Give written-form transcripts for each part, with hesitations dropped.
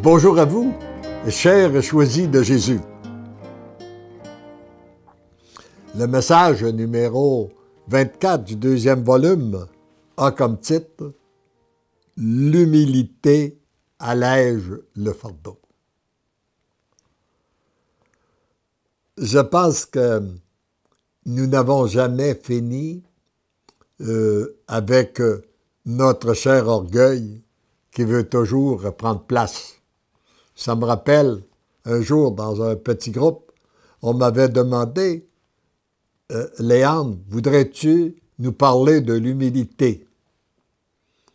Bonjour à vous, chers choisis de Jésus. Le message numéro 24 du deuxième volume a comme titre « L'humilité allège le fardeau ». Je pense que nous n'avons jamais fini avec notre cher orgueil qui veut toujours prendre place. Ça me rappelle, un jour, dans un petit groupe, on m'avait demandé « Léandre, voudrais-tu nous parler de l'humilité? »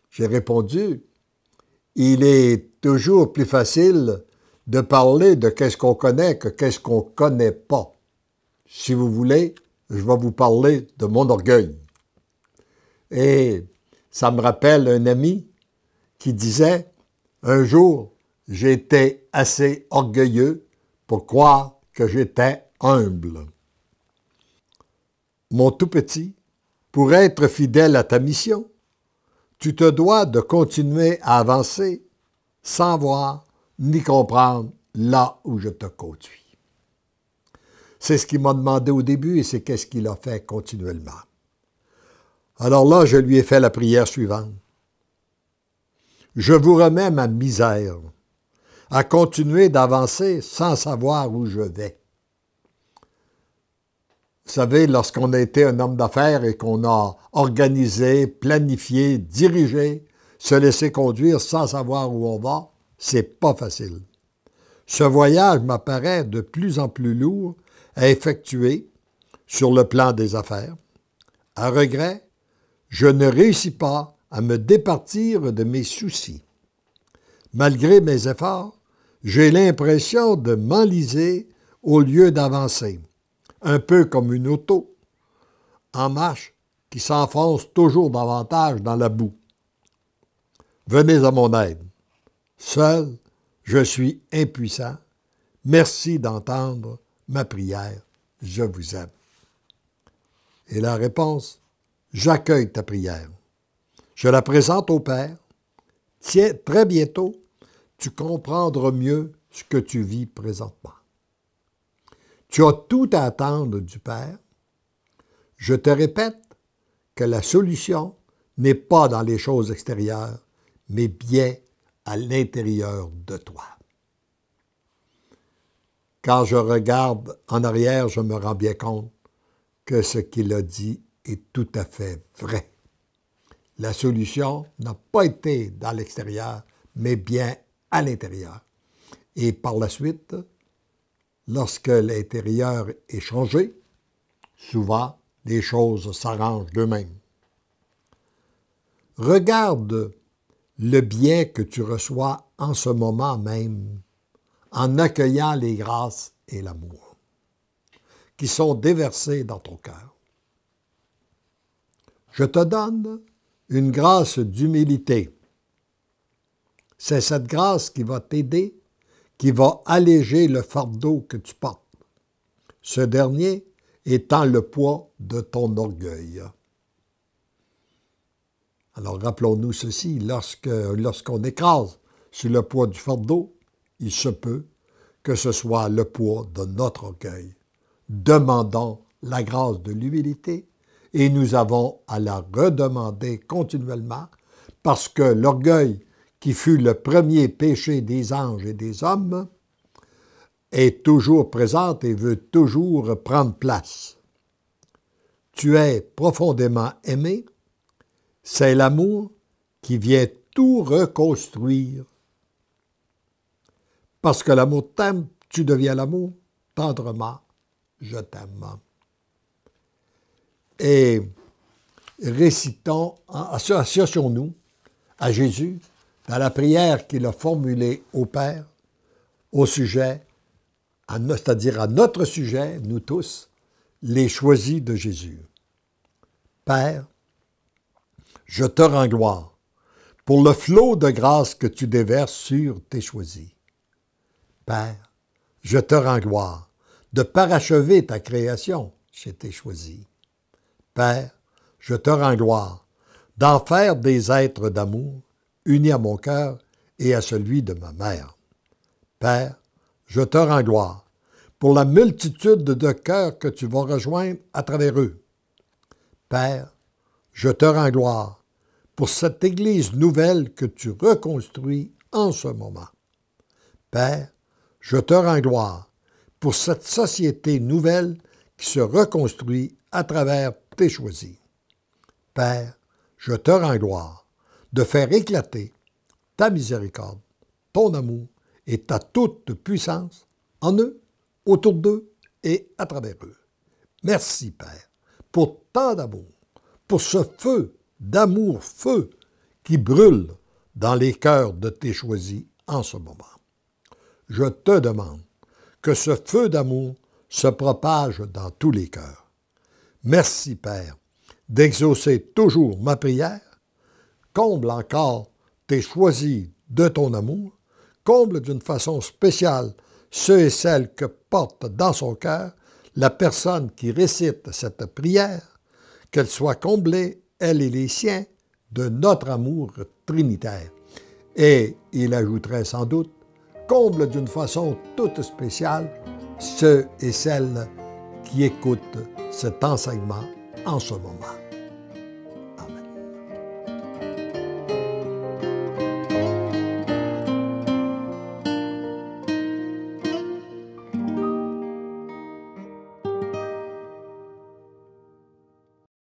J'ai répondu « Il est toujours plus facile de parler de qu'est-ce qu'on connaît que qu'est-ce qu'on ne connaît pas. Si vous voulez, je vais vous parler de mon orgueil. » Et ça me rappelle un ami qui disait « Un jour, j'étais assez orgueilleux pour croire que j'étais humble. » Mon tout petit, pour être fidèle à ta mission, tu te dois de continuer à avancer sans voir ni comprendre là où je te conduis. C'est ce qu'il m'a demandé au début et c'est ce qu'il a fait continuellement. Alors là, je lui ai fait la prière suivante. Je vous remets ma misère à continuer d'avancer sans savoir où je vais. Vous savez, lorsqu'on a été un homme d'affaires et qu'on a organisé, planifié, dirigé, se laisser conduire sans savoir où on va, c'est pas facile. Ce voyage m'apparaît de plus en plus lourd à effectuer sur le plan des affaires. À regret, je ne réussis pas à me départir de mes soucis. Malgré mes efforts, j'ai l'impression de m'enliser au lieu d'avancer, un peu comme une auto en marche qui s'enfonce toujours davantage dans la boue. Venez à mon aide. Seul, je suis impuissant. Merci d'entendre ma prière. Je vous aime. Et la réponse, j'accueille ta prière. Je la présente au Père. Tiens, très bientôt, tu comprendras mieux ce que tu vis présentement. Tu as tout à attendre du Père. Je te répète que la solution n'est pas dans les choses extérieures, mais bien à l'intérieur de toi. Quand je regarde en arrière, je me rends bien compte que ce qu'il a dit est tout à fait vrai. La solution n'a pas été dans l'extérieur, mais bien à l'intérieur. Et par la suite, lorsque l'intérieur est changé, souvent, les choses s'arrangent d'eux-mêmes. Regarde le bien que tu reçois en ce moment même, en accueillant les grâces et l'amour qui sont déversés dans ton cœur. Je te donne une grâce d'humilité. C'est cette grâce qui va t'aider, qui va alléger le fardeau que tu portes. Ce dernier étant le poids de ton orgueil. Alors rappelons-nous ceci, lorsqu'on écrase sur le poids du fardeau, il se peut que ce soit le poids de notre orgueil. Demandons la grâce de l'humilité et nous avons à la redemander continuellement parce que l'orgueil qui fut le premier péché des anges et des hommes, est toujours présente et veut toujours prendre place. Tu es profondément aimé, c'est l'amour qui vient tout reconstruire. Parce que l'amour t'aime, tu deviens l'amour, tendrement, je t'aime. Et récitons, associons-nous à Jésus dans la prière qu'il a formulée au Père, au sujet, c'est-à-dire à notre sujet, nous tous, les choisis de Jésus. Père, je te rends gloire pour le flot de grâce que tu déverses sur tes choisis. Père, je te rends gloire de parachever ta création chez tes choisis. Père, je te rends gloire d'en faire des êtres d'amour unis à mon cœur et à celui de ma mère. Père, je te rends gloire pour la multitude de cœurs que tu vas rejoindre à travers eux. Père, je te rends gloire pour cette Église nouvelle que tu reconstruis en ce moment. Père, je te rends gloire pour cette société nouvelle qui se reconstruit à travers tes choisis. Père, je te rends gloire de faire éclater ta miséricorde, ton amour et ta toute puissance en eux, autour d'eux et à travers eux. Merci, Père, pour tant d'amour, pour ce feu d'amour, feu qui brûle dans les cœurs de tes choisis en ce moment. Je te demande que ce feu d'amour se propage dans tous les cœurs. Merci, Père, d'exaucer toujours ma prière. Comble encore tes choisis de ton amour. Comble d'une façon spéciale ceux et celles que porte dans son cœur la personne qui récite cette prière, qu'elle soit comblée, elle et les siens, de notre amour trinitaire. Et il ajouterait sans doute, comble d'une façon toute spéciale ceux et celles qui écoutent cet enseignement en ce moment.